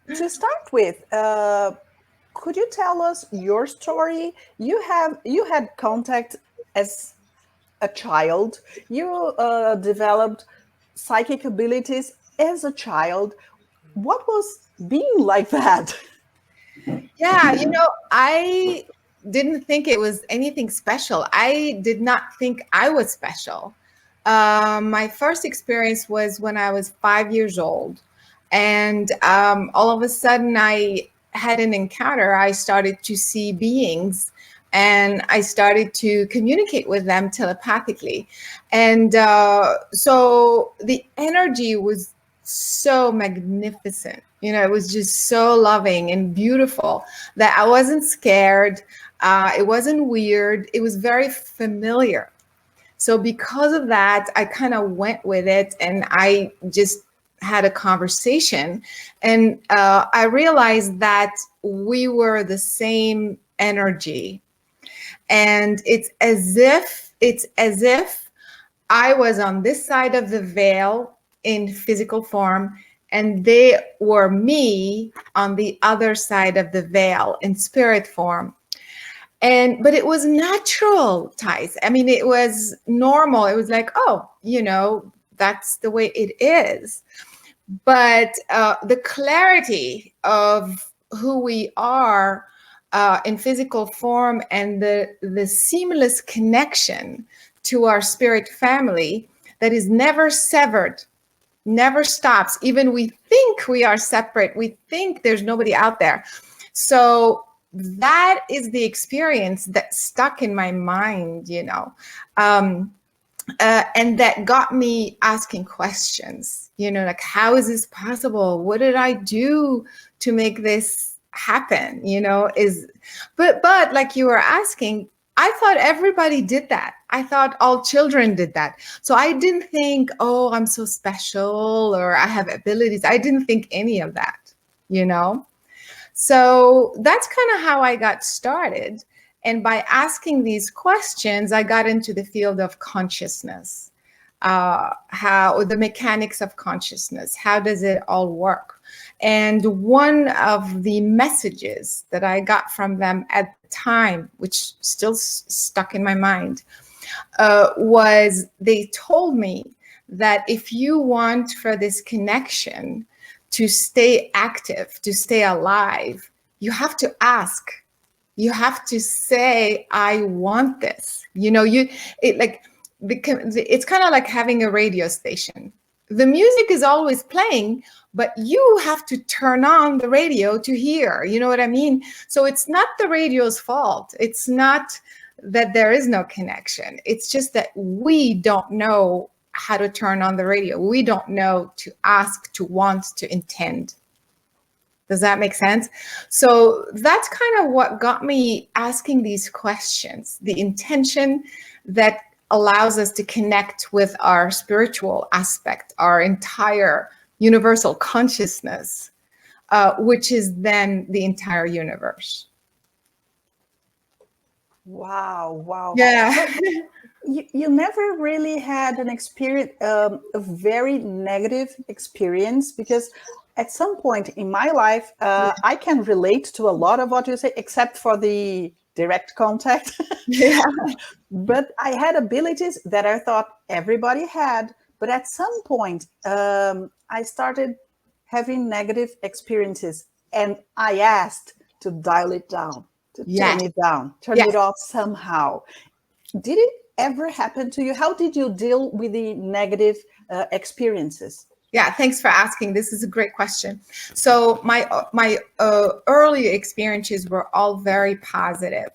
To start with, could you tell us your story? You had contact as a child. You developed psychic abilities as a child. What was being like that? Yeah, I didn't think it was anything special. I did not think I was special. My first experience was when I was 5 years old. And all of a sudden, I had an encounter. I started to see beings and I started to communicate with them telepathically. And so the energy was so magnificent. It was just so loving and beautiful that I wasn't scared. It wasn't weird. It was very familiar. So because of that, I kind of went with it and I just had a conversation. And I realized that we were the same energy. And it's as if I was on this side of the veil in physical form, and they were me on the other side of the veil in spirit form. But it was natural, Thais. I mean, it was normal. It was like, oh, that's the way it is. But the clarity of who we are in physical form and the seamless connection to our spirit family that is never severed, never stops. Even we think we are separate. We think there's nobody out there. So that is the experience that stuck in my mind, and that got me asking questions, like, how is this possible? What did I do to make this happen? But like you were asking, I thought everybody did that. I thought all children did that. So I didn't think, oh, I'm so special or I have abilities. I didn't think any of that, So that's kind of how I got started. And by asking these questions, I got into the field of consciousness, how the mechanics of consciousness, how does it all work? And one of the messages that I got from them at the time, which still stuck in my mind, was they told me that if you want for this connection to stay active, to stay alive, you have to ask. You have to say, I want this. It's kind of like having a radio station. The music is always playing, but you have to turn on the radio to hear. You know what I mean? So it's not the radio's fault. It's not that there is no connection. It's just that we don't know how to turn on the radio. We don't know to ask, to want, to intend. Does that make sense? So that's kind of what got me asking these questions, the intention that allows us to connect with our spiritual aspect, our entire universal consciousness, which is then the entire universe. Wow. Yeah. You never really had an experience, a very negative experience, because at some point in my life, I can relate to a lot of what you say, except for the direct contact. Yeah. But I had abilities that I thought everybody had. But at some point, I started having negative experiences, and I asked to dial it down, to turn it down, turn it off somehow. Did it ever happen to you? How did you deal with the negative experiences? Yeah, thanks for asking. This is a great question. So my early experiences were all very positive,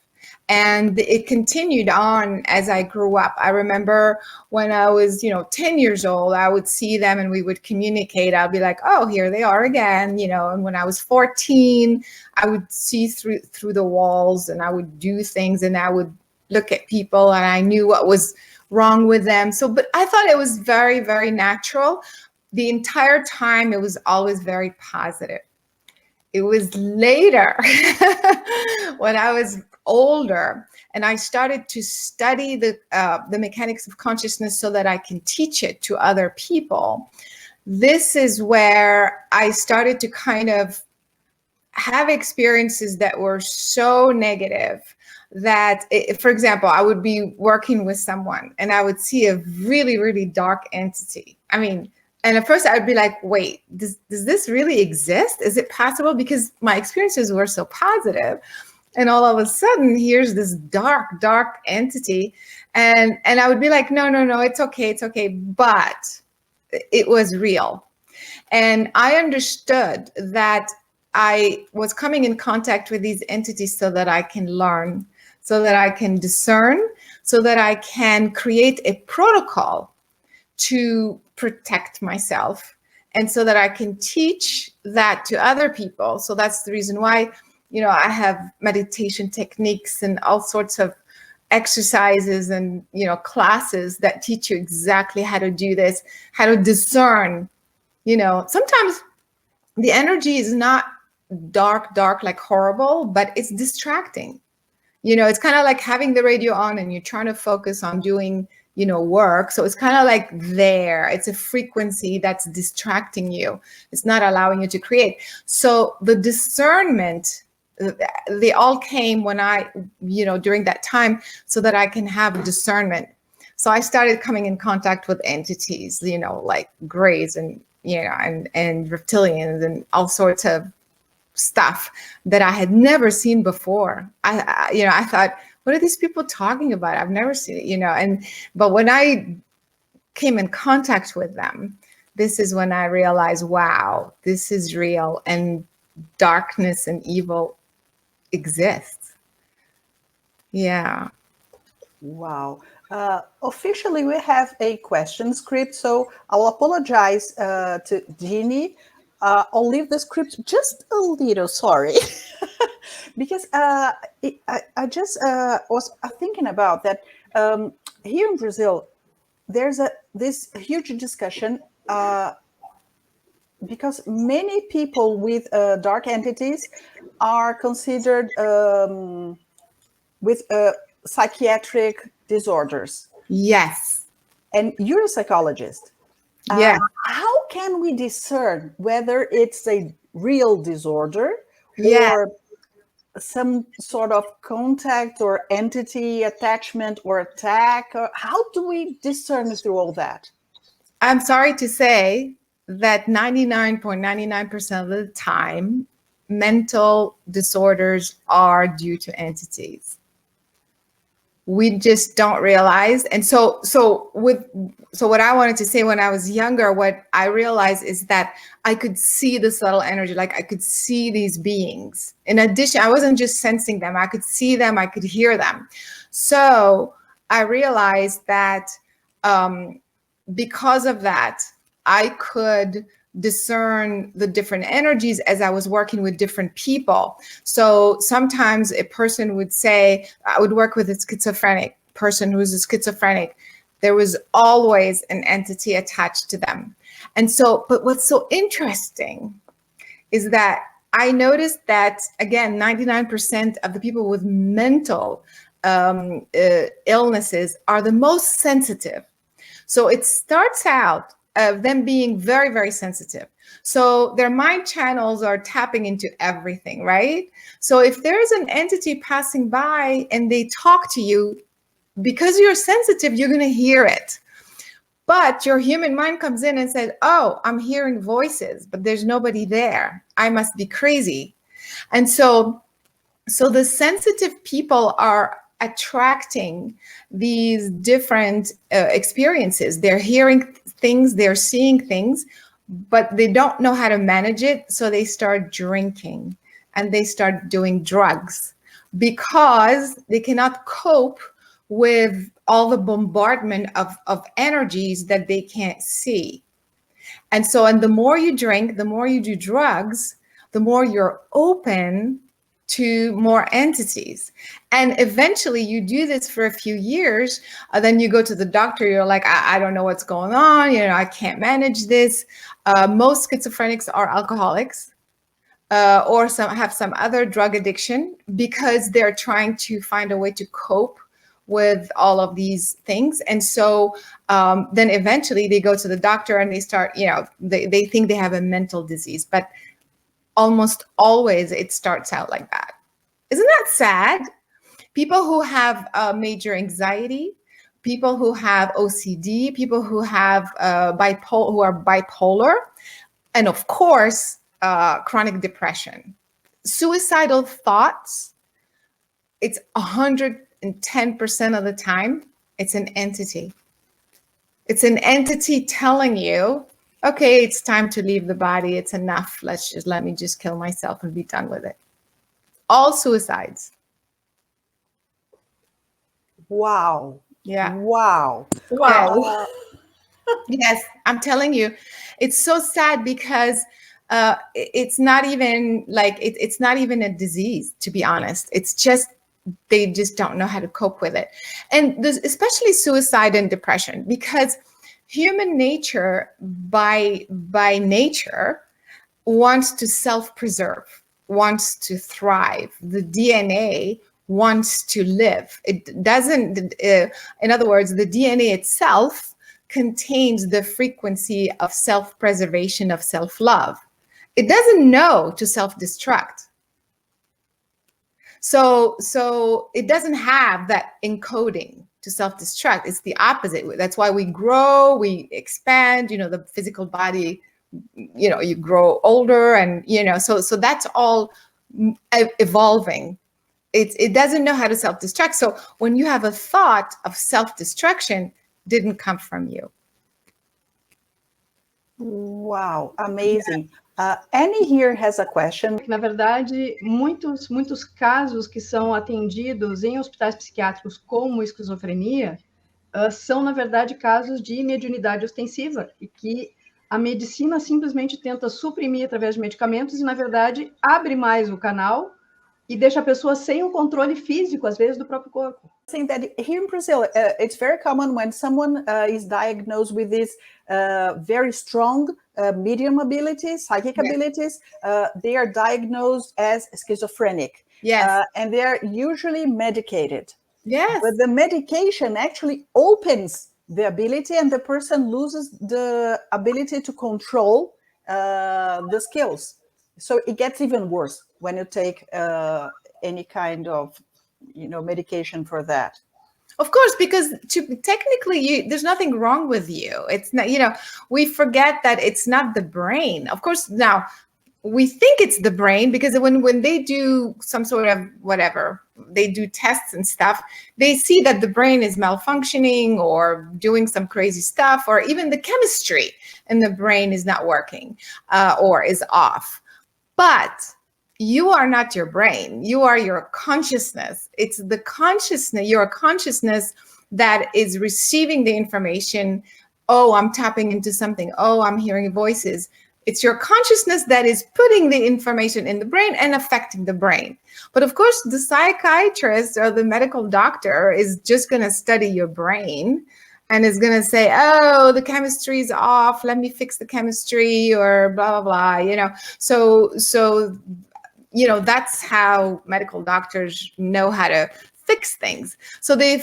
and it continued on as I grew up. I remember when I was, 10 years old, I would see them and we would communicate. I'd be like, oh, here they are again, And when I was 14, I would see through the walls, and I would do things, and I would look at people, and I knew what was wrong with them. So, but I thought it was very, very natural. The entire time, it was always very positive. It was later when I was older and I started to study the mechanics of consciousness so that I can teach it to other people. This is where I started to kind of have experiences that were so negative that, for example, I would be working with someone and I would see a really, really dark entity. I mean, and at first I'd be like, wait, does this really exist? Is it possible? Because my experiences were so positive. And all of a sudden, here's this dark, dark entity. And I would be like, no, it's okay. But it was real. And I understood that I was coming in contact with these entities so that I can learn, so that I can discern, so that I can create a protocol to protect myself, and so that I can teach that to other people. So that's the reason why, I have meditation techniques and all sorts of exercises and, classes that teach you exactly how to do this, how to discern. Sometimes the energy is not dark, like horrible, but it's distracting. It's kind of like having the radio on and you're trying to focus on doing, work. So it's kind of like there. It's a frequency that's distracting you. It's not allowing you to create. So the discernment, they all came when I, during that time, so that I can have discernment. So I started coming in contact with entities, like grays and, and reptilians and all sorts of stuff that I had never seen before. I thought, what are these people talking about? I've never seen it, but when I came in contact with them, this is when I realized, wow, this is real, and darkness and evil exists. Yeah. Wow. Officially, we have a question script, so I'll apologize to Jeannie. I'll leave the script just a little, sorry, because I just was thinking about that. Here in Brazil, there's this huge discussion because many people with dark entities are considered with psychiatric disorders. Yes. And you're a psychologist. Yeah. How can we discern whether it's a real disorder or some sort of contact or entity attachment or attack? Or how do we discern through all that? I'm sorry to say that 99.99% of the time, mental disorders are due to entities. We just don't realize. And so what I wanted to say, when I was younger, what I realized is that I could see the subtle energy, like I could see these beings. In addition, I wasn't just sensing them, I could see them, I could hear them. So I realized that because of that, I could discern the different energies as I was working with different people. So sometimes a person would say, I would work with a schizophrenic person who's a schizophrenic. There was always an entity attached to them. And so, but what's so interesting is that I noticed that, again, 99% of the people with mental illnesses are the most sensitive. So it starts out of them being very, very sensitive. So their mind channels are tapping into everything, right? So if there's an entity passing by and they talk to you, because you're sensitive, you're going to hear it. But your human mind comes in and says, oh, I'm hearing voices, but there's nobody there. I must be crazy. And so the sensitive people are attracting these different experiences. They're hearing things, they're seeing things, but they don't know how to manage it. So they start drinking and they start doing drugs because they cannot cope with all the bombardment of energies that they can't see. And the more you drink, the more you do drugs, the more you're open to more entities. And eventually you do this for a few years, then you go to the doctor, you're like, I don't know what's going on, I can't manage this. Most schizophrenics are alcoholics or have some other drug addiction because they're trying to find a way to cope with all of these things. And so then eventually they go to the doctor and they start, they think they have a mental disease. But almost always it starts out like that. Isn't that sad? People who have major anxiety, people who have OCD, people who have who are bipolar, and of course, chronic depression. Suicidal thoughts, it's 110% of the time, it's an entity. It's an entity telling you, okay, it's time to leave the body. It's enough. Let me just kill myself and be done with it. All suicides. Wow. Yeah. Wow. Wow. Yes, I'm telling you, it's so sad because it's not even like it's not even a disease, to be honest. It's just they just don't know how to cope with it. And especially suicide and depression, because human nature by nature wants to self-preserve, wants to thrive. The DNA wants to live. It doesn't, in other words, the DNA itself contains the frequency of self-preservation, of self-love. It doesn't know to self-destruct. So it doesn't have that encoding to self-destruct. It's the opposite. That's why we grow, we expand, the physical body, you grow older, and, so that's all evolving. It doesn't know how to self-destruct. So when you have a thought of self-destruction, didn't come from you. Wow, amazing. Annie here has a question. Na verdade, muitos casos que são atendidos em hospitais psiquiátricos como esquizofrenia são, na verdade, casos de mediunidade ostensiva e que a medicina simplesmente tenta suprimir através de medicamentos e, na verdade, abre mais o canal e deixa a pessoa sem o controle físico, às vezes, do próprio corpo. Saying that here in Brazil, it's very common when someone is diagnosed with this very strong medium abilities, psychic abilities, they are diagnosed as schizophrenic. Yes. And they are usually medicated. Yes. But the medication actually opens the ability, and the person loses the ability to control the skills. So it gets even worse when you take any kind of medication for that. Of course, because technically there's nothing wrong with you. It's not, we forget that it's not the brain. Of course, now we think it's the brain because when they do some sort of whatever, they do tests and stuff, they see that the brain is malfunctioning or doing some crazy stuff, or even the chemistry in the brain is not working or is off. But you are not your brain. You are your consciousness. It's the consciousness, your consciousness that is receiving the information. Oh, I'm tapping into something. Oh, I'm hearing voices. It's your consciousness that is putting the information in the brain and affecting the brain. But of course, the psychiatrist or the medical doctor is just going to study your brain and is going to say, oh, the chemistry is off. Let me fix the chemistry, or blah, blah, blah, So that's how medical doctors know how to fix things. So they're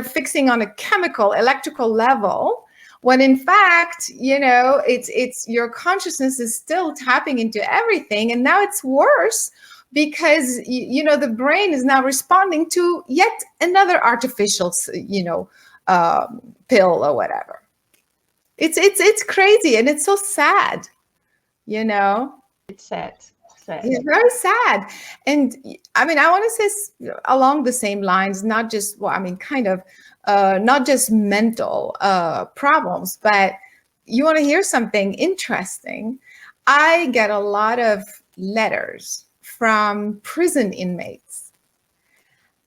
fixing on a chemical, electrical level, when in fact, it's your consciousness is still tapping into everything. And now it's worse because, the brain is now responding to yet another artificial, pill or whatever. It's crazy. And it's so sad, It's sad. It's very sad. And I want to say along the same lines, not just, not just mental problems, but you want to hear something interesting. I get a lot of letters from prison inmates.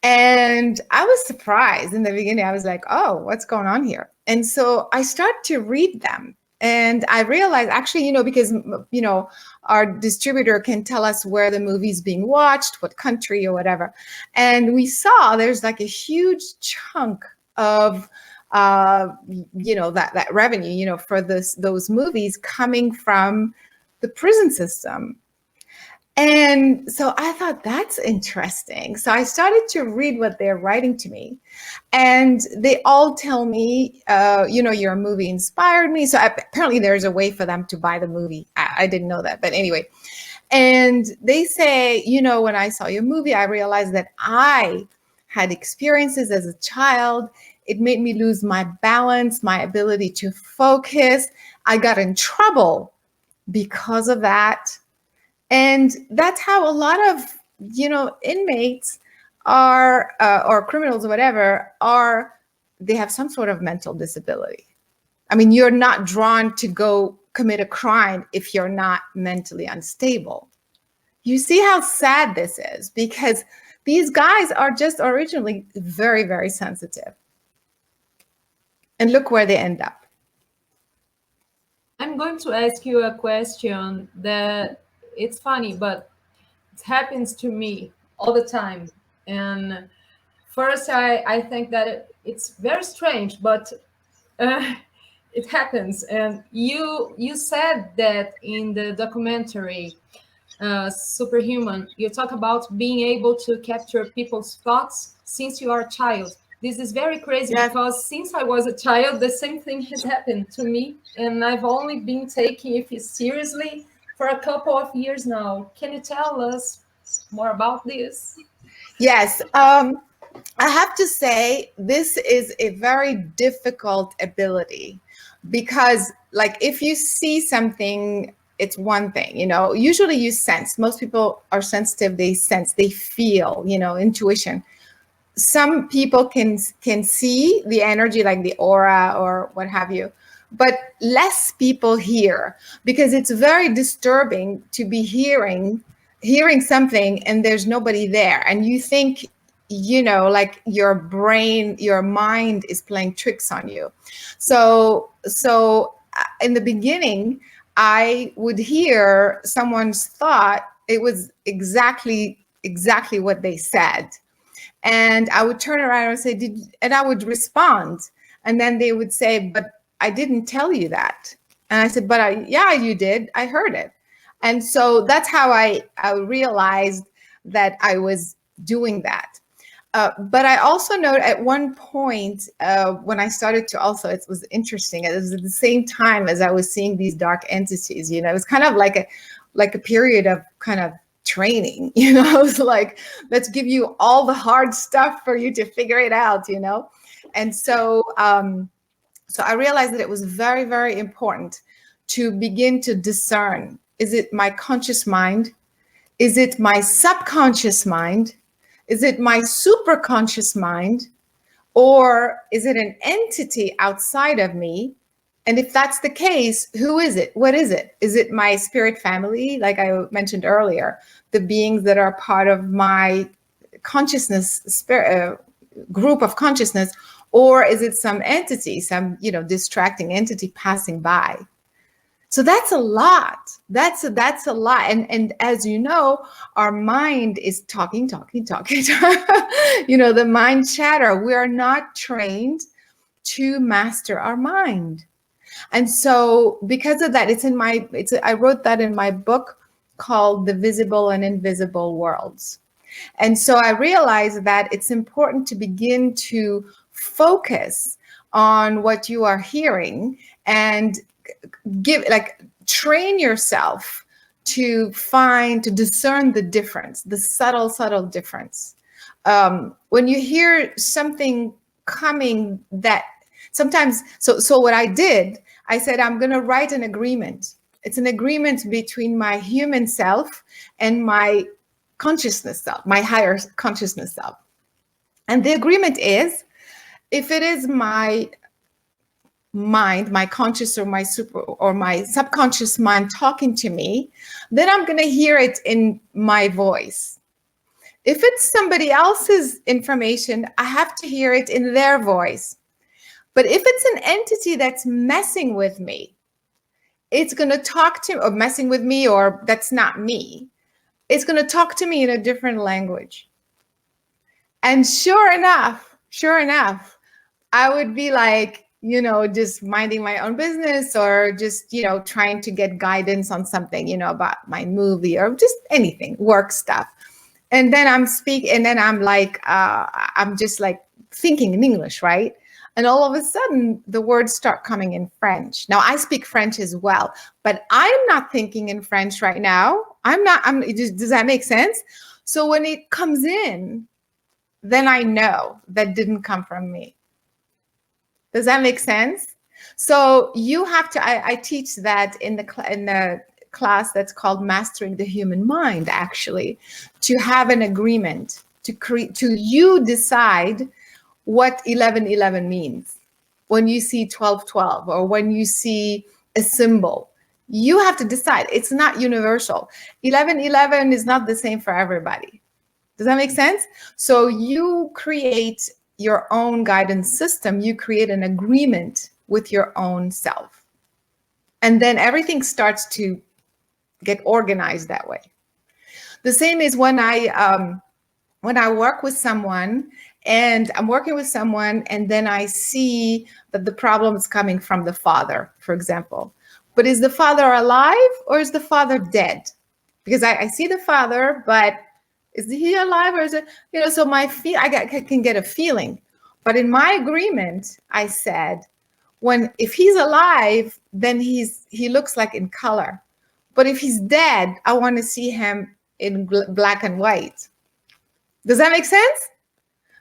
And I was surprised in the beginning. I was like, oh, what's going on here? And so I started to read them. And I realized actually, because, our distributor can tell us where the movie's being watched, what country or whatever. And we saw there's like a huge chunk of, that revenue, for those movies coming from the prison system. And so I thought that's interesting. So I started to read what they're writing to me, and they all tell me, your movie inspired me. So apparently there's a way for them to buy the movie. I didn't know that, but anyway. And they say, you know, when I saw your movie, I realized that I had experiences as a child. It made me lose my balance, my ability to focus. I got in trouble because of that. And that's how a lot of, you know, inmates are, or criminals or whatever, are, they have some sort of mental disability. I mean, you're not drawn to go commit a crime if you're not mentally unstable. You see how sad this is, because these guys are just originally very, very sensitive. And look where they end up. I'm going to ask you a question that it's funny, but it happens to me all the time. And first, I think that it's very strange, but it happens. And you said that in the documentary Superhuman, you talk about being able to capture people's thoughts since you are a child. This is very crazy, Yeah. because since I was a child, the same thing has happened to me, and I've only been taking it seriously for a couple of years now. Can you tell us more about this? Yes. I have to say, this is a very difficult ability, because like if you see something, it's one thing, you know, usually you sense. Most people are sensitive. They sense, they feel, you know, intuition. Some people can see the energy, like the aura or what have you, but less people hear, because it's very disturbing to be hearing something and there's nobody there, and you think, you know, like your brain, your mind is playing tricks on you. So in the beginning, I would hear someone's thought. It was exactly what they said. And I would turn around and say, and I would respond. And then they would say, but I didn't tell you that. And I said, but yeah, you did. I heard it. And so that's how I realized that I was doing that. But I also know at one point when I started to also, it was interesting. It was at the same time as I was seeing these dark entities, you know, it was kind of like a period of kind of training, you know. It's like, let's give you all the hard stuff for you to figure it out, you know. And so so I realized that it was very, very important to begin to discern, is it my conscious mind? Is it my subconscious mind? Is it my superconscious mind? Or is it an entity outside of me? And if that's the case, who is it? What is it? Is it my spirit family, like I mentioned earlier, the beings that are part of my consciousness, group of consciousness? Or is it some entity, some, you know, distracting entity passing by? So that's a lot. That's a lot. And as you know, our mind is talking. You know, the mind chatter. We are not trained to master our mind. And so because of that, I wrote that in my book called The Visible and Invisible Worlds. And so I realized that it's important to begin to focus on what you are hearing and train yourself to discern the difference, the subtle difference. When you hear something coming that sometimes, so what I did, I said, I'm going to write an agreement. It's an agreement between my human self and my consciousness self, my higher consciousness self. And the agreement is, if it is my mind, my conscious or my subconscious mind talking to me, then I'm going to hear it in my voice. If it's somebody else's information, I have to hear it in their voice. But if it's an entity that's messing with me, it's going to talk to, or messing with me, or that's not me, it's going to talk to me in a different language. And sure enough, I would be like, you know, just minding my own business, or just, you know, trying to get guidance on something, you know, about my movie or just anything, work stuff. And then I'm like, I'm just like thinking in English, right? And all of a sudden, the words start coming in French. Now, I speak French as well, but I'm not thinking in French right now. Does that make sense? So when it comes in, then I know that didn't come from me. Does that make sense? So you have to, I teach that in the class that's called Mastering the Human Mind, actually, to have an agreement, to you decide what 1111 means. When you see 1212 or when you see a symbol, you have to decide. It's not universal. 1111 is not the same for everybody. Does that make sense? So you create your own guidance system. You create an agreement with your own self. And then everything starts to get organized that way. The same is when I work with someone, and I'm working with someone, and then I see that the problem is coming from the father, for example. But is the father alive or is the father dead? Because I see the father, but is he alive or is it, so I can get a feeling. But in my agreement, I said, if he's alive, then he looks like in color. But if he's dead, I want to see him in black and white. Does that make sense?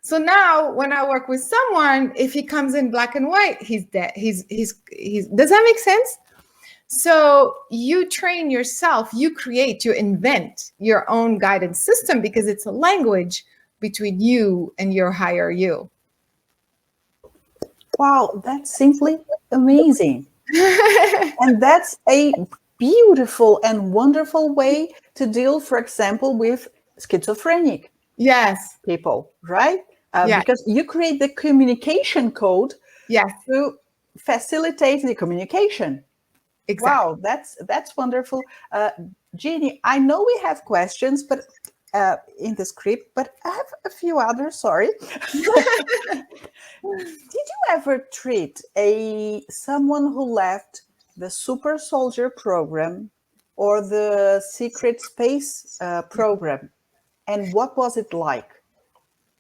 So now when I work with someone, if he comes in black and white, he's dead. He's does that make sense? So you train yourself, you invent your own guidance system because it's a language between you and your higher you. Wow, that's simply amazing. And that's a beautiful and wonderful way to deal, for example, with schizophrenic people, right? Because you create the communication code to facilitate the communication. Exactly. Wow, that's wonderful. Jeannie, I know we have questions, but in the script, but I have a few others, sorry. Did you ever treat someone who left the super soldier program or the secret space program? And what was it like?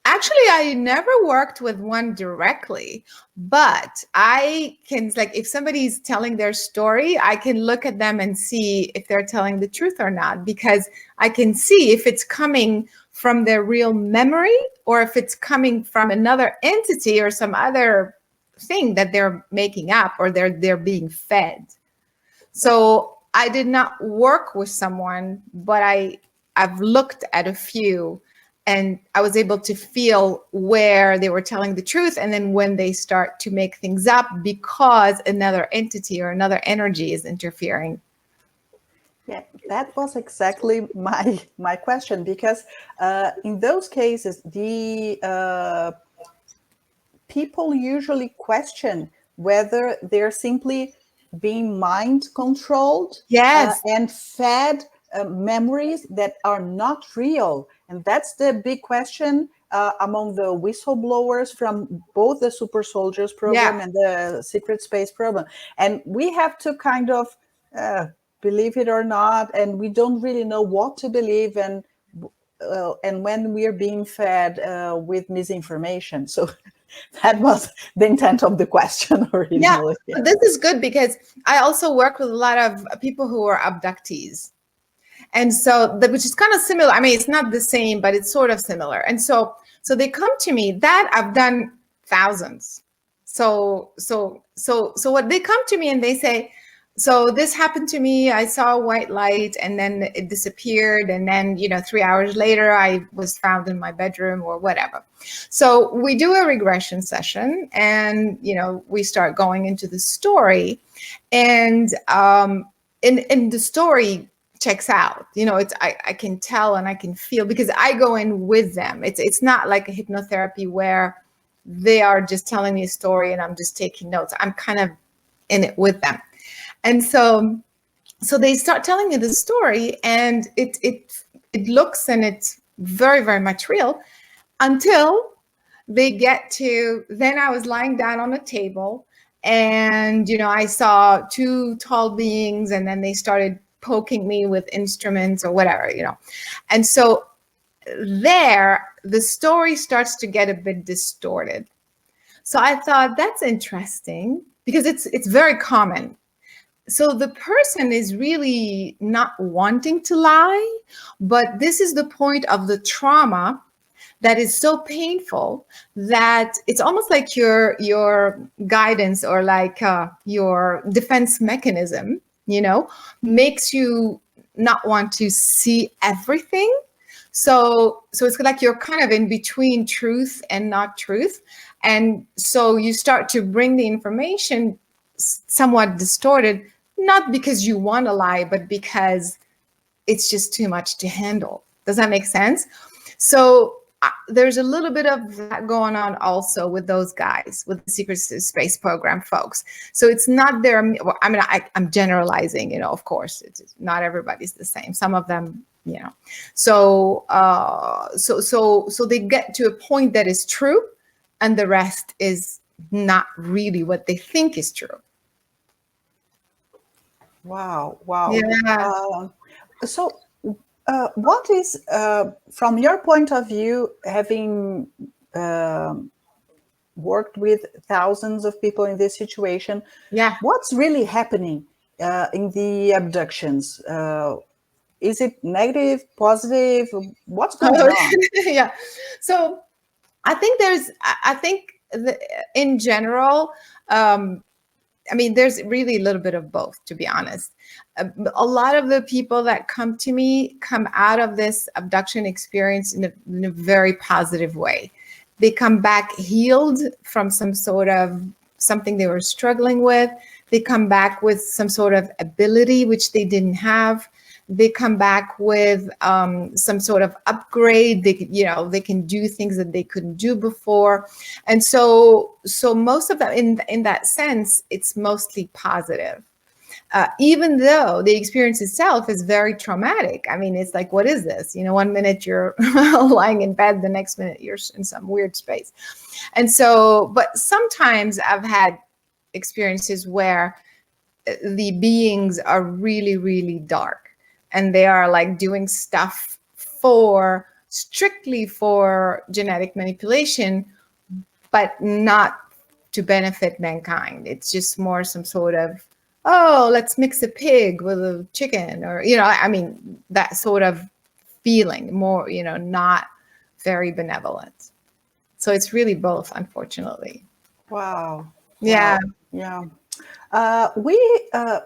Actually, I never worked with one directly, but I can, if somebody's telling their story, I can look at them and see if they're telling the truth or not, because I can see if it's coming from their real memory or if it's coming from another entity or some other thing that they're making up or they're being fed. So I did not work with someone, but I've looked at a few. And I was able to feel where they were telling the truth and then when they start to make things up because another entity or another energy is interfering. Yeah, that was exactly my question, because in those cases, the people usually question whether they're simply being mind controlled and fed memories that are not real. And that's the big question among the whistleblowers from both the Super Soldiers program and the Secret Space program. And we have to kind of believe it or not, and we don't really know what to believe, and when we're being fed with misinformation. So that was the intent of the question originally. Yeah, this is good because I also work with a lot of people who are abductees. And so, which is kind of similar. I mean, it's not the same, but it's sort of similar. And so they come to me. That I've done thousands. So what they come to me and they say, so this happened to me. I saw a white light and then it disappeared. And then, 3 hours later, I was found in my bedroom or whatever. So we do a regression session and, we start going into the story, and in the story checks out. It's I can tell and I can feel because I go in with them. It's not like a hypnotherapy where they are just telling me a story and I'm just taking notes. I'm kind of in it with them. And so they start telling me the story, and it looks and it's very, very much real until they get to, then I was lying down on a table and, I saw two tall beings, and then they started poking me with instruments or whatever, And so there, the story starts to get a bit distorted. So I thought that's interesting because it's very common. So the person is really not wanting to lie, but this is the point of the trauma that is so painful that it's almost like your guidance or like your defense mechanism, makes you not want to see everything. So it's like you're kind of in between truth and not truth. And so you start to bring the information somewhat distorted, not because you want to lie, but because it's just too much to handle. Does that make sense? So there's a little bit of that going on also with those guys, with the Secret Space Program folks. So it's not their, I mean, I'm generalizing, of course, it's not everybody's the same. Some of them, so they get to a point that is true, and the rest is not really what they think is true. Wow. Yeah. What is, from your point of view, having worked with thousands of people in this situation, what's really happening in the abductions? Is it negative, positive? What's going on? Yeah. So I think in general, I mean, there's really a little bit of both, to be honest. A lot of the people that come to me come out of this abduction experience in a very positive way. They come back healed from some sort of something they were struggling with. They come back with some sort of ability which they didn't have. They come back with some sort of upgrade. They can do things that they couldn't do before. And so most of them, in that sense, it's mostly positive. Even though the experience itself is very traumatic. I mean, it's like, what is this? 1 minute you're lying in bed, the next minute you're in some weird space. And so, but sometimes I've had experiences where the beings are really, really dark. And they are like doing stuff strictly for genetic manipulation, but not to benefit mankind. It's just more some sort of, let's mix a pig with a chicken, or, I mean, that sort of feeling, more, not very benevolent. So it's really both, unfortunately. Wow. Yeah. Wow. Yeah.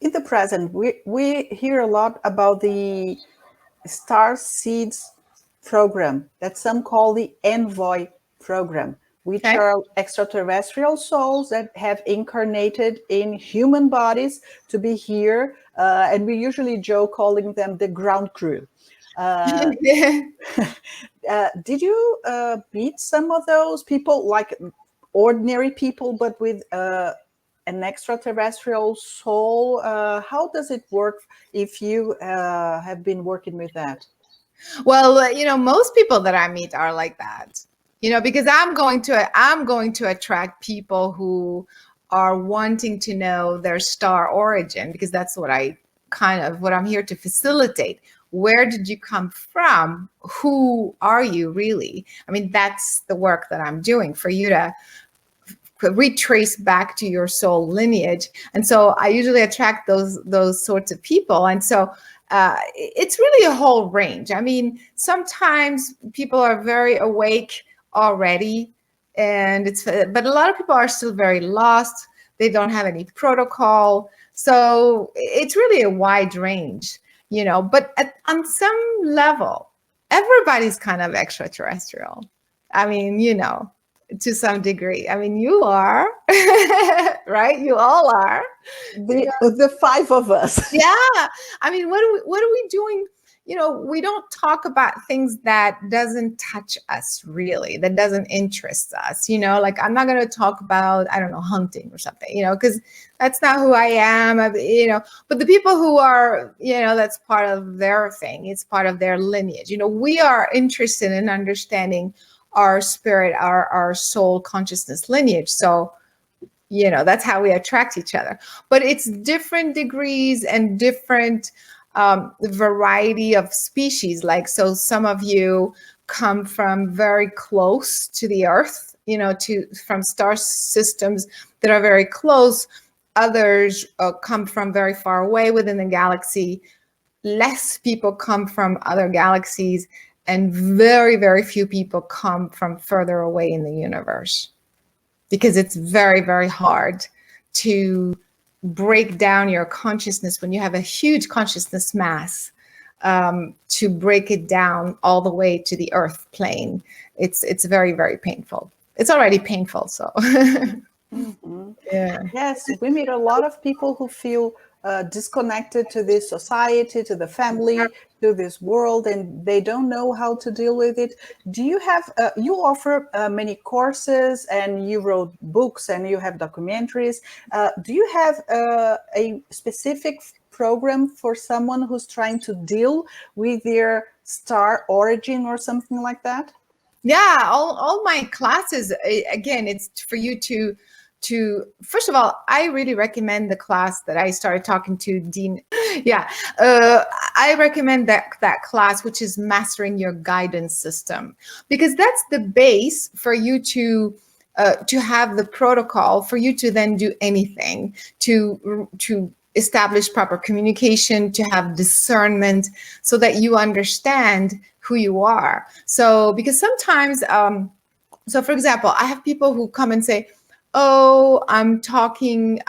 In the present, we hear a lot about the Star Seeds program that some call the Envoy program, which are extraterrestrial souls that have incarnated in human bodies to be here. And we usually joke calling them the ground crew. Did you meet some of those people, like ordinary people, but with an extraterrestrial soul? How does it work if you have been working with that? Well, most people that I meet are like that, because I'm going to attract people who are wanting to know their star origin, because that's what I'm here to facilitate. Where did you come from? Who are you really? I mean, that's the work that I'm doing for you to retrace back to your soul lineage. And so I usually attract those sorts of people. And so it's really a whole range. I mean, sometimes people are very awake already, but a lot of people are still very lost. They don't have any protocol. So it's really a wide range, but on some level, everybody's kind of extraterrestrial. I mean, to some degree. I mean, you are, right? You all are. The five of us. Yeah. I mean, what are we doing? We don't talk about things that doesn't touch us, really, that doesn't interest us, like I'm not going to talk about, I don't know, hunting or something, because that's not who I am, but the people who are, that's part of their thing. It's part of their lineage. We are interested in understanding our spirit, our soul consciousness lineage. So, that's how we attract each other. But it's different degrees and different variety of species. Like, so some of you come from very close to the Earth, from star systems that are very close. Others come from very far away within the galaxy. Less people come from other galaxies, and very, very few people come from further away in the universe, because it's very, very hard to break down your consciousness when you have a huge consciousness mass, to break it down all the way to the Earth plane. It's very, very painful. It's already painful, so. Mm-hmm. Yeah. Yes, we meet a lot of people who feel disconnected to this society, to the family, to this world, and they don't know how to deal with it. Do you have, you offer many courses, and you wrote books, and you have documentaries. Do you have a specific program for someone who's trying to deal with their star origin or something like that? Yeah, all my classes, again, it's for you to first of all, I really recommend the class that I started talking to Dean. Yeah, I recommend that class, which is Mastering Your Guidance System, because that's the base for you to have the protocol for you to then do anything, to establish proper communication, to have discernment, so that you understand who you are. So, because sometimes, so for example, I have people who come and say, oh, I'm downloading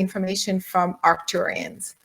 information from Arcturians.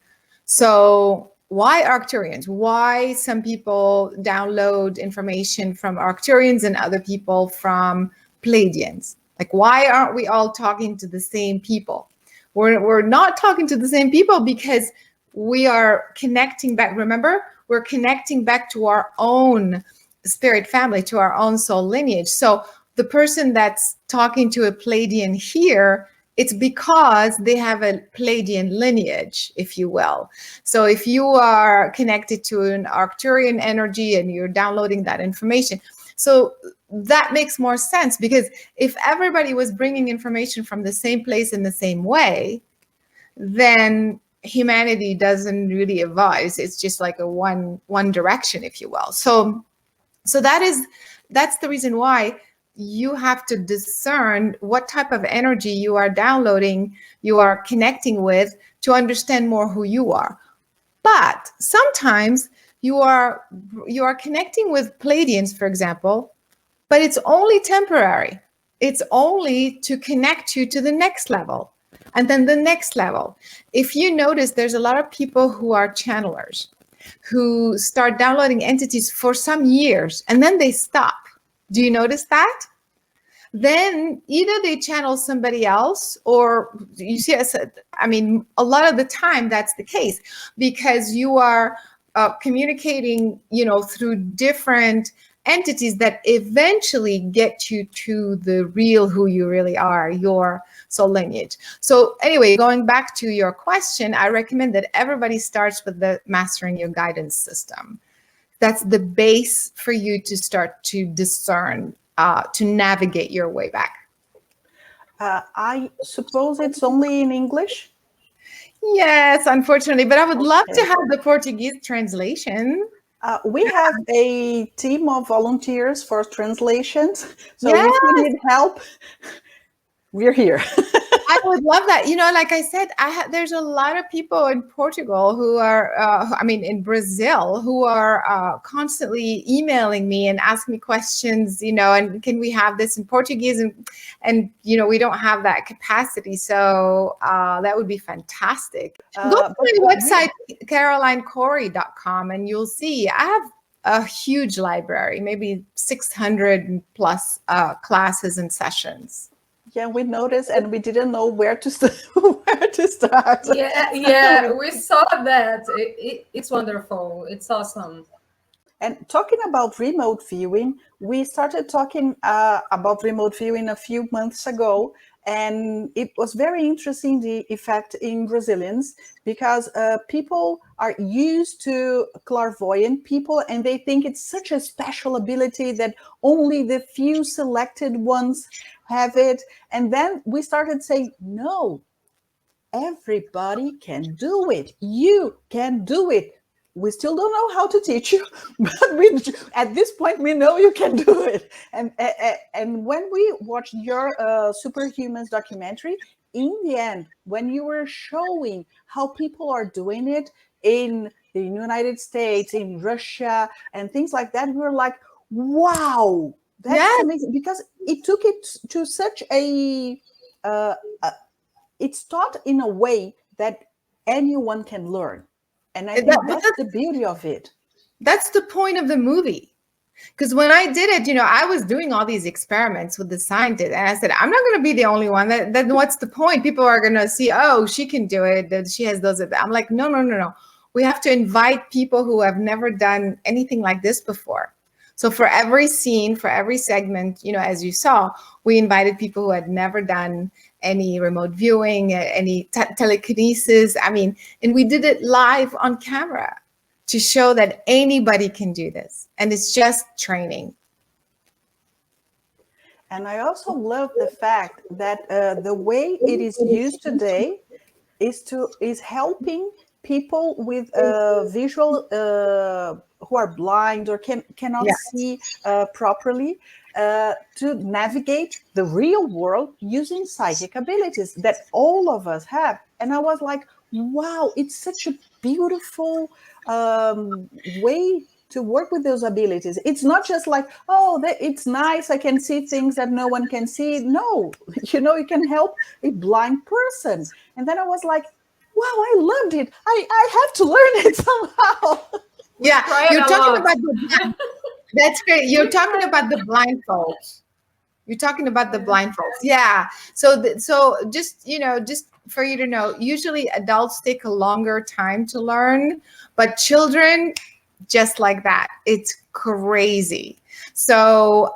So why Arcturians? Why some people download information from Arcturians and other people from Pleiadians? Like, why aren't we all talking to the same people? We're not talking to the same people because we are connecting back. Remember, we're connecting back to our own spirit family, to our own soul lineage. So the person that's talking to a Pleiadian here, it's because they have a Pleiadian lineage, if you will. So if you are connected to an Arcturian energy and you're downloading that information, so that makes more sense, because if everybody was bringing information from the same place in the same way, then humanity doesn't really evolve. It's just like a one direction, if you will. So that's the reason why you have to discern what type of energy you are downloading, you are connecting with, to understand more who you are. But sometimes you are connecting with Pleiadians, for example, but it's only temporary. It's only to connect you to the next level, and then the next level. If you notice, there's a lot of people who are channelers, who start downloading entities for some years, and then they stop. Do you notice that? Then either they channel somebody else, or you see, I mean, a lot of the time that's the case, because you are communicating, through different entities that eventually get you to the real who you really are, your soul lineage. So anyway, going back to your question, I recommend that everybody starts with the Mastering Your Guidance System. That's the base for you to start to discern, to navigate your way back. I suppose it's only in English? Yes, unfortunately, but I would love to have the Portuguese translation. We have a team of volunteers for translations. So Yes. if you need help, we're here. I would love that. Like I said, there's a lot of people in Portugal who are, in Brazil, who are constantly emailing me and asking me questions, and can we have this in Portuguese? And we don't have that capacity. So that would be fantastic. Go to my website, carolinecory.com, and you'll see I have a huge library, maybe 600 plus classes and sessions. Yeah, we noticed, and we didn't know where to start. Yeah, we saw that. It's wonderful. It's awesome. And talking about remote viewing, we started talking about remote viewing a few months ago, and it was very interesting, the effect in Brazilians, because people are used to clairvoyant people, and they think it's such a special ability that only the few selected ones have it. And then we started saying, no, everybody can do it. You can do it. we still don't know how to teach you, but at this point we know you can do it. And when we watched your Superhumans documentary, in the end, when you were showing how people are doing it in the United States, in Russia, and things like that, we were like, wow, that's amazing, because it took it to such it's taught in a way that anyone can learn. And I think that's the beauty of it. That's the point of the movie. Because when I did it, I was doing all these experiments with the scientist, and I said, I'm not going to be the only one. Then what's the point? People are going to see, oh, she can do it, that she has those. I'm like, no. We have to invite people who have never done anything like this before. So for every scene, for every segment, as you saw, we invited people who had never done any remote viewing, any telekinesis. And we did it live on camera to show that anybody can do this. And it's just training. And I also love the fact that the way it is used today is helping people with visual who are blind or cannot see properly to navigate the real world using psychic abilities that all of us have. And I was like, wow, it's such a beautiful way to work with those abilities. It's not just like, oh, it's nice, I can see things that no one can see. No, you can help a blind person. And then I was like, wow, I loved it. I have to learn it somehow. Yeah, you're talking about that's great. You're talking about the blindfolds. You're talking about the blindfolds. Yeah. So just for you to know, usually adults take a longer time to learn, but children, just like that. It's crazy. So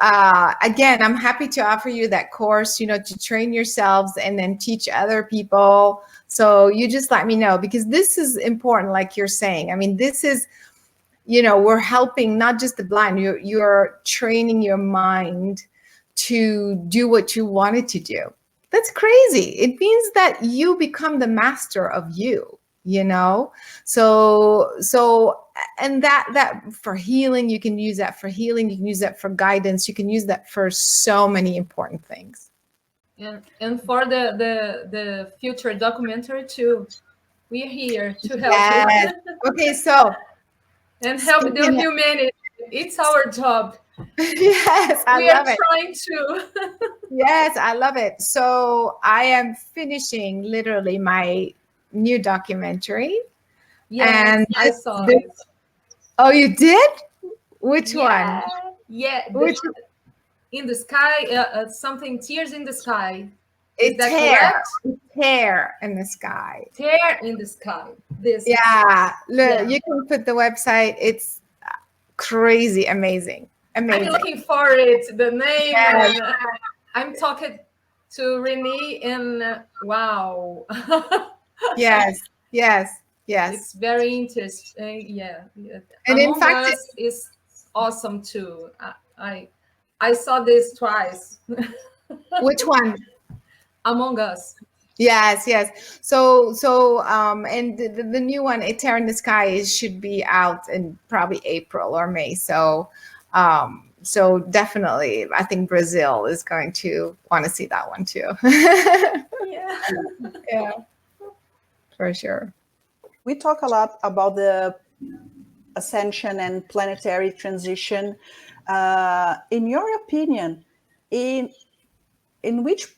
again, I'm happy to offer you that course, to train yourselves and then teach other people. So you just let me know, because this is important, like you're saying. This is, we're helping not just the blind, you're training your mind to do what you wanted to do. That's crazy. It means that you become the master of you, So, and that for healing, you can use that for healing. You can use that for guidance. You can use that for so many important things. And for the future documentary too, we're here to help you. Okay, so and help the humanity. It's our job. Yes, we are trying to. Yes, I love it. So I am finishing literally my new documentary. Yes, and I saw it. Oh, you did? Which one? Yeah. In the sky, something tears in the sky. Is that correct? Tear in the sky. Tear in the sky. This. Yeah. Look, you can put the website. It's crazy, amazing. I'm looking for it. The name. Yes. And, I'm talking to Renee, and wow. Yes. It's very interesting. Yeah. And Among in fact, Us is awesome too. I saw this twice. Which one? Among Us. Yes. So and the new one, A Tear in the Sky, should be out in probably April or May. So definitely, I think Brazil is going to want to see that one too. Yeah, for sure. We talk a lot about the ascension and planetary transition. In your opinion, in which,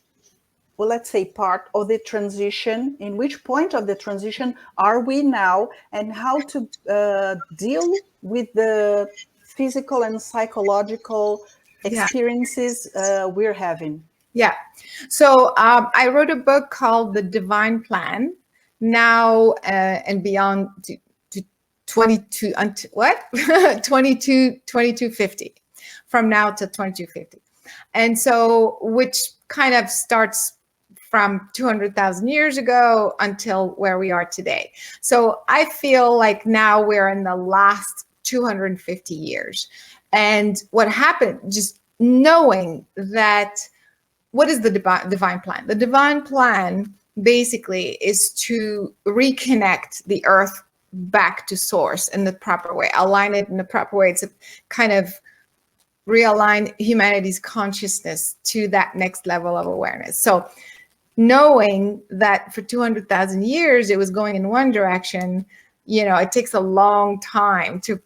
well, let's say, part of the transition, in which point of the transition are we now, and how to deal with the physical and psychological experiences we're having? Yeah. So I wrote a book called The Divine Plan, now and beyond to 2250, from now to 2250. And so, which kind of starts from 200,000 years ago until where we are today. So I feel like now we're in the last 250 years. And what happened, just knowing that, what is the divine plan? The divine plan basically is to reconnect the earth back to source in the proper way, align it in the proper way. It's a kind of realign humanity's consciousness to that next level of awareness. So knowing that for 200,000 years it was going in one direction, it takes a long time to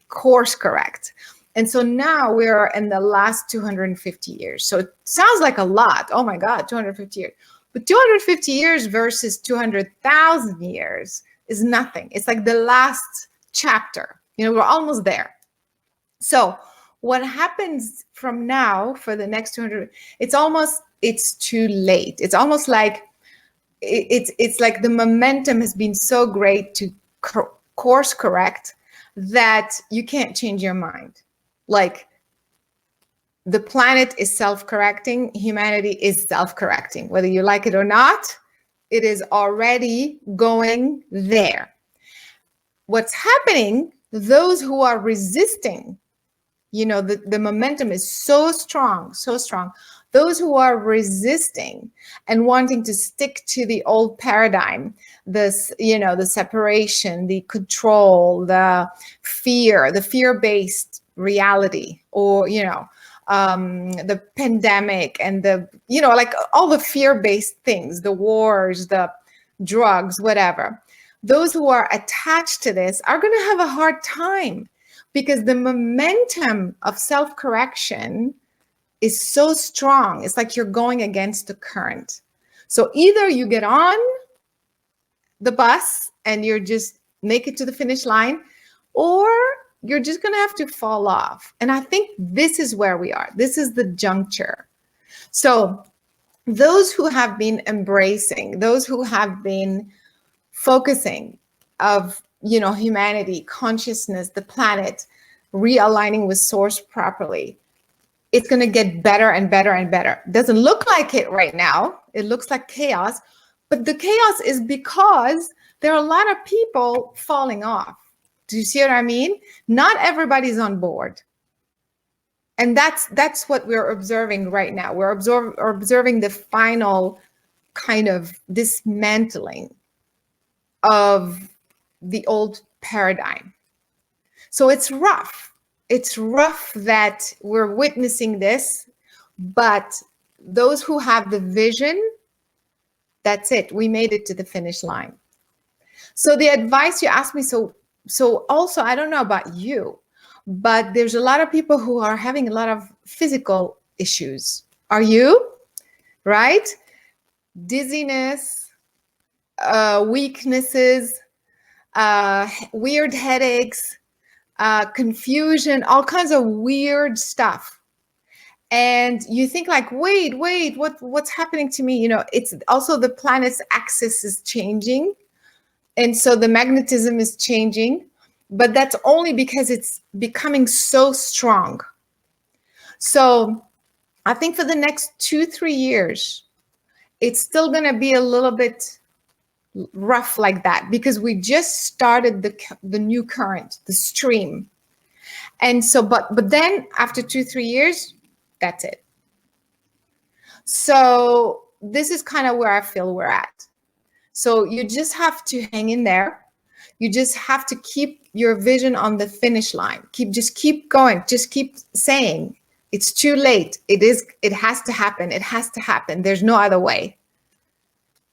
course correct. And so now we're in the last 250 years. So it sounds like a lot. Oh my God, 250 years. But 250 years versus 200,000 years is nothing. It's like the last chapter. We're almost there. So what happens from now for the next 200, it's too late. It's almost like it's like the momentum has been so great to course correct that you can't change your mind. Like the planet is self-correcting, humanity is self-correcting, whether you like it or not, it is already going there. What's happening, those who are resisting, the momentum is so strong, so strong. Those who are resisting and wanting to stick to the old paradigm, the separation, the control, the fear-based reality, or, the pandemic and like all the fear-based things, the wars, the drugs, whatever. Those who are attached to this are going to have a hard time because the momentum of self-correction is so strong. It's like you're going against the current. So either you get on the bus and you're just make it to the finish line, or you're just going to have to fall off. And I think this is where we are. This is the juncture. So those who have been embracing, those who have been focusing of, humanity, consciousness, the planet, realigning with source properly, it's going to get better and better and better. Doesn't look like it right now. It looks like chaos, but the chaos is because there are a lot of people falling off. Do you see what I mean? Not everybody's on board. And that's what we're observing right now. We're observing the final kind of dismantling of the old paradigm. So it's rough. It's rough that we're witnessing this, but those who have the vision, that's it. We made it to the finish line. So the advice you asked me, so also, I don't know about you, but there's a lot of people who are having a lot of physical issues. Are you? Right? Dizziness, weaknesses, weird headaches, confusion, all kinds of weird stuff. And you think like, wait, what's happening to me? It's also the planet's axis is changing. And so the magnetism is changing, but that's only because it's becoming so strong. So I think for the next 2-3 years, it's still going to be a little bit rough like that because we just started the new current, the stream. And so, but then after 2-3 years, that's it. So this is kind of where I feel we're at. So you just have to hang in there. You just have to keep your vision on the finish line. Just keep going. Just keep saying it's too late. It has to happen. It has to happen. There's no other way.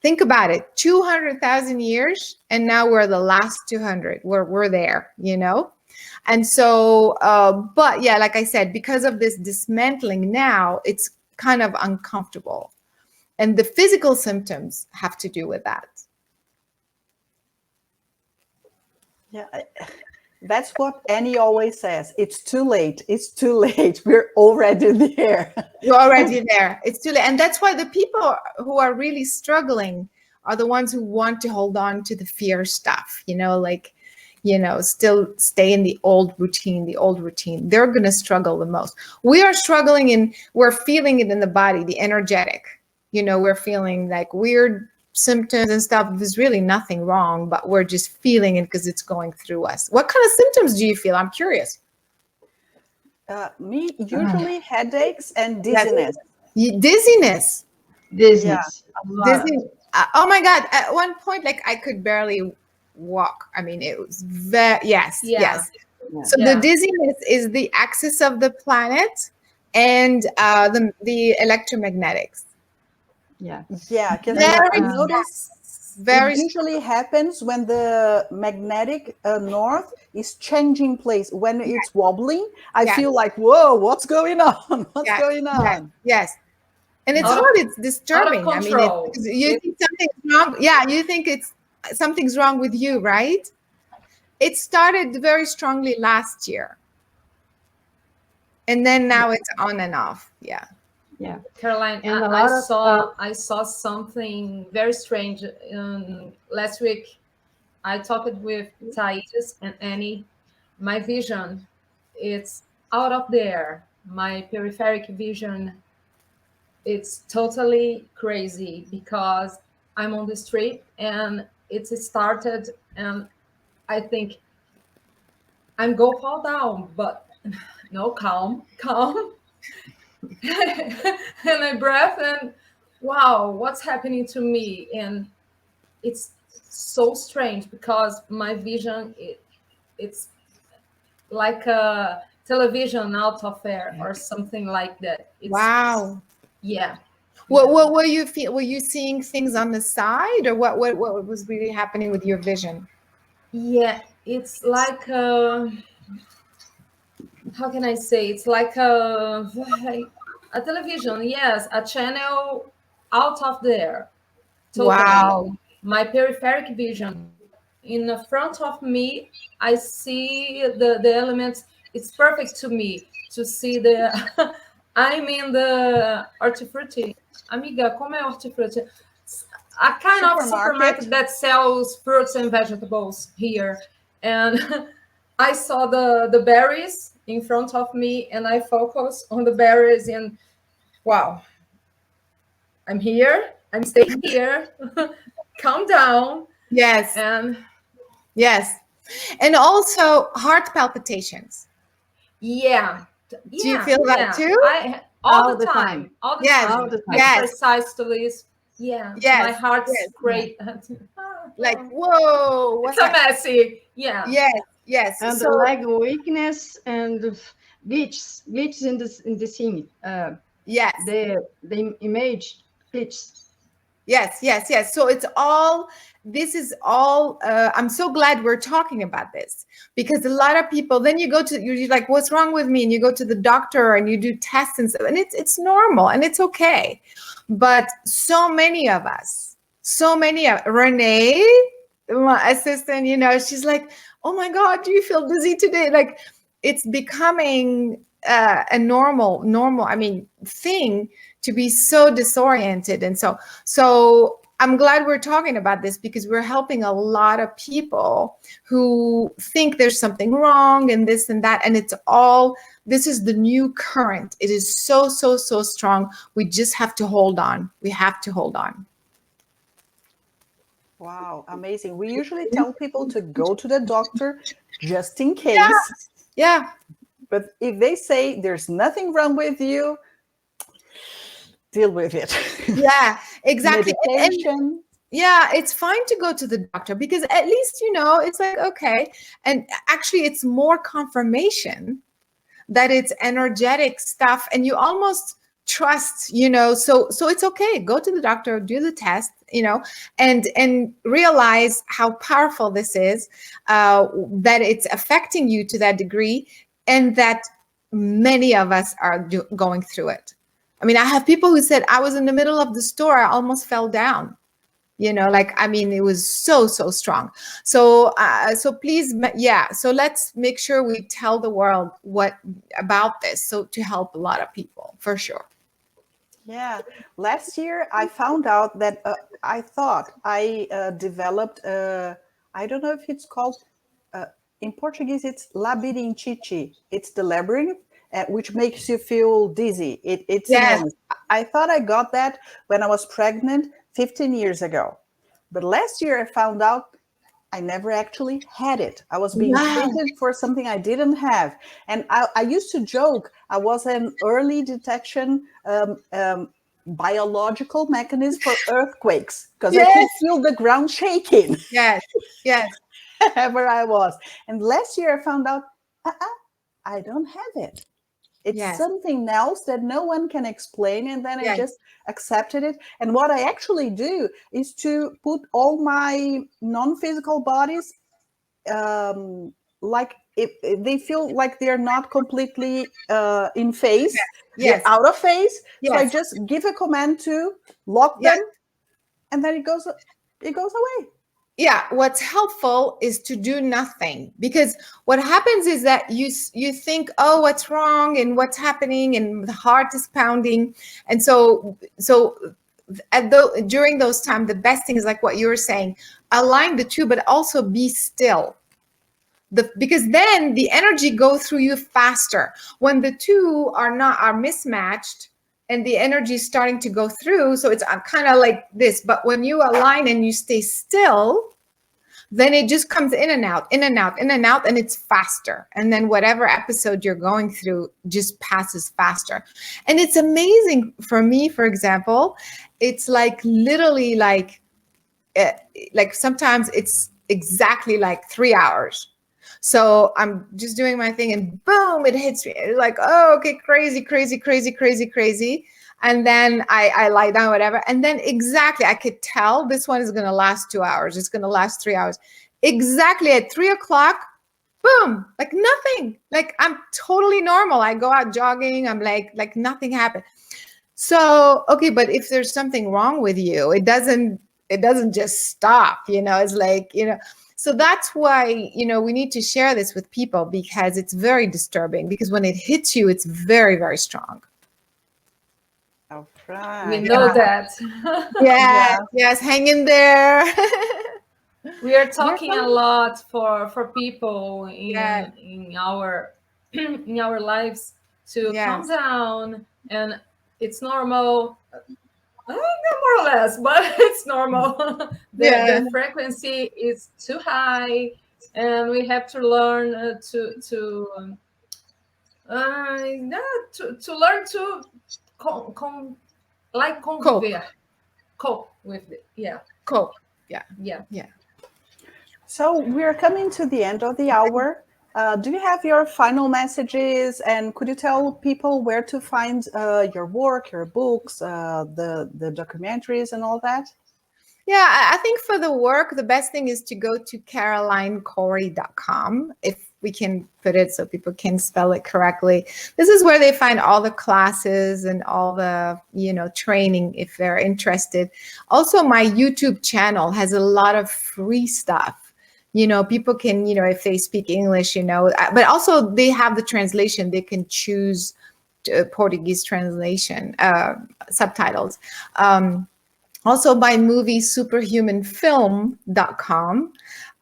Think about it. 200,000 years, and now we're the last 200. We're there, And so, but yeah, like I said, because of this dismantling now, it's kind of uncomfortable. And the physical symptoms have to do with that. Yeah, that's what Annie always says. It's too late. It's too late. We're already there. You're already there. It's too late. And that's why the people who are really struggling are the ones who want to hold on to the fear stuff, still stay in the old routine. They're going to struggle the most. We are struggling we're feeling it in the body, the energetic. We're feeling like weird symptoms and stuff. There's really nothing wrong, but we're just feeling it because it's going through us. What kind of symptoms do you feel? I'm curious. Me, usually headaches and dizziness. Dizziness. Dizziness. Yeah. Oh my God. At one point, like I could barely walk. I mean, it was very, yes. Yeah. So the dizziness is the axis of the planet and the electromagnetics. Yeah. Yeah, because Very I noticed very it usually happens when the magnetic north is changing place. When it's wobbling, I Yes. feel like, whoa, what's going on? What's Yes. going on? Yes. And it's Out of- hard, it's disturbing. out of I mean, control. you think something's wrong. Yeah, you think something's wrong with you, right? It started very strongly last year. And then now it's on and off. Yeah. Yeah. Caroline, And I saw something very strange last week. I talked with Thais and Annie. My vision, it's out of there. My peripheric vision, it's totally crazy because I'm on the street and it started and I think I'm go fall down, but no, calm. And I breath and wow, what's happening to me? And it's so strange because my vision, it's like a television out of air or something like that. Wow. Yeah. What were you were you seeing things on the side, or what was really happening with your vision? Yeah, it's like how can I say? It's like a television, yes, a channel out of there. Totally. Wow. My peripheric vision. In the front of me, I see the elements. It's perfect to me to see the. I'm in the hortifruti. Amiga, como é hortifruti? A kind of supermarket that sells fruits and vegetables here. And I saw the berries in front of me and I focus on the berries and wow, I'm here. I'm staying here. Calm down. Yes. And yes. And also heart palpitations. Yeah. Do you feel that too? All the time. All the yes. time. Yes. Precisely. Yeah. Yes. My heart's great. Like, whoa. It's a messy. Yeah. Yes. Yes. And so, the leg weakness and glitches in the scene. Yes. The image glitches. Yes. So it's all, this is all, I'm so glad we're talking about this, because a lot of people, then you're like, what's wrong with me? And you go to the doctor and you do tests and stuff, and it's normal and it's okay. But so many of us, Renee, my assistant, she's like, oh my God, do you feel dizzy today? Like, it's becoming a normal, thing to be so disoriented. And so I'm glad we're talking about this, because we're helping a lot of people who think there's something wrong and this and that. And this is the new current. It is so strong. We just have to hold on. We have to hold on. Wow, amazing. We usually tell people to go to the doctor just in case. Yeah. But if they say there's nothing wrong with you, deal with it. Yeah, exactly. Medication. Yeah, it's fine to go to the doctor, because at least, it's like, okay. And actually, it's more confirmation that it's energetic stuff, and you almost trust, so it's okay. Go to the doctor, do the test, and realize how powerful this is, that it's affecting you to that degree, and that many of us are going through it. I mean, I have people who said, I was in the middle of the store, I almost fell down. It was so strong. So please, so let's make sure we tell the world about this, so to help a lot of people, for sure. Yeah. Last year, I found out that I thought I developed, I don't know if it's called, in Portuguese, it's labirintite. It's the labyrinth, which makes you feel dizzy. It's enormous. I thought I got that when I was pregnant 15 years ago. But last year I found out I never actually had it. I was being treated for something I didn't have. And I used to joke, I was an early detection biological mechanism for earthquakes, because I Yes. could feel the ground shaking Yes. Yes. wherever I was. And last year I found out, I don't have it. It's Yes. something else that no one can explain. And then I Yes. just accepted it. And what I actually do is to put all my non-physical bodies, like if they feel like they're not completely in phase, Yes. they're out of phase. So I Yes. just give a command to lock Yes. them, and then it goes away. Yeah, what's helpful is to do nothing, because what happens is that you think, oh, what's wrong and what's happening, and the heart is pounding, and so during those times, the best thing is like what you were saying, align the two, but also be still. Because then the energy goes through you faster. When the two are mismatched, and the energy is starting to go through, so it's kind of like this. But when you align and you stay still, then it just comes in and out, in and out, in and out, and it's faster. And then whatever episode you're going through just passes faster. And it's amazing for me, for example, it's like literally like sometimes it's exactly like 3 hours. So I'm just doing my thing and boom, it hits me. It's like, oh, okay, crazy, crazy, crazy, crazy, crazy. And then I lie down, whatever. And then exactly, I could tell this one is going to last 2 hours. It's going to last 3 hours. Exactly at 3 o'clock, boom, like nothing. Like I'm totally normal. I go out jogging. I'm like nothing happened. So, okay, but if there's something wrong with you, it doesn't just stop, it's like, so that's why, we need to share this with people, because it's very disturbing, because when it hits you, it's very, very strong. All right. We know that. Yes, hang in there. We are talking a lot for people in our in our lives to calm down, and it's normal. I think more or less, but it's normal. The frequency is too high, and we have to learn to learn to cope with it. Cope. Yeah. So we're coming to the end of the hour. Do you have your final messages, and could you tell people where to find your work, your books, the documentaries and all that? Yeah, I think for the work, the best thing is to go to carolinecory.com, if we can put it so people can spell it correctly. This is where they find all the classes and all the, training if they're interested. Also, my YouTube channel has a lot of free stuff. People can, if they speak English, but also they have the translation. They can choose Portuguese translation, subtitles. Also, my movie superhumanfilm.com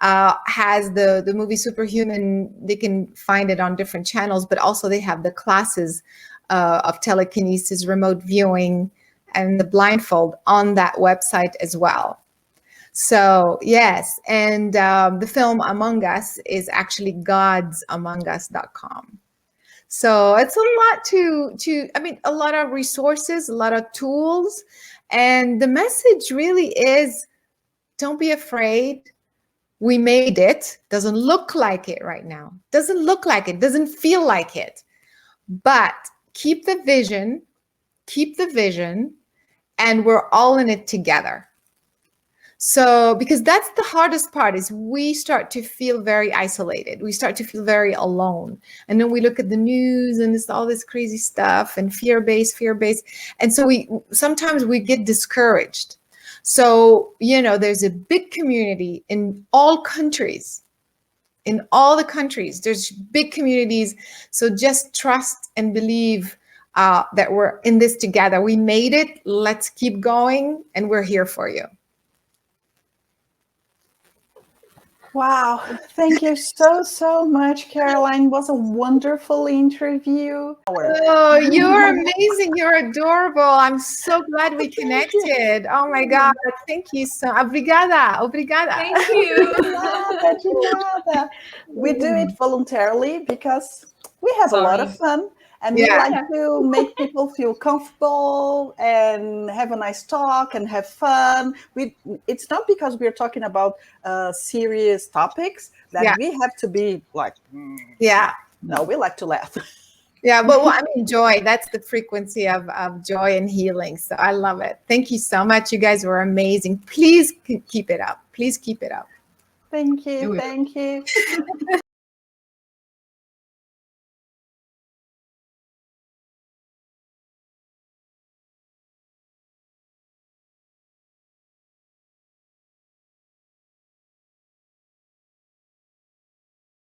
has the movie Superhuman. They can find it on different channels, but also they have the classes of telekinesis, remote viewing, and the blindfold on that website as well. So yes, and the film Among Us is actually godsamongus.com. So it's a lot a lot of resources, a lot of tools. And the message really is, don't be afraid. We made it. Doesn't look like it right now. Doesn't look like it. Doesn't feel like it. But keep the vision, and we're all in it together. So, because that's the hardest part, is we start to feel very isolated. We start to feel very alone. And then we look at the news and it's all this crazy stuff and fear-based. And so sometimes we get discouraged. So, there's a big community in all countries. In all the countries, there's big communities. So just trust and believe that we're in this together. We made it. Let's keep going. And we're here for you. Wow. Thank you so much, Caroline. It was a wonderful interview. Oh, you're amazing. You're adorable. I'm so glad we connected. Oh my God. Thank you so much. Obrigada. Thank you. De nada. We do it voluntarily because we have a lot of fun. And we like to make people feel comfortable and have a nice talk and have fun. It's not because we're talking about serious topics that we have to be like, no, we like to laugh. Yeah, but I mean, joy, that's the frequency of joy and healing. So I love it. Thank you so much. You guys were amazing. Please keep it up. Please keep it up. Thank you. Thank you.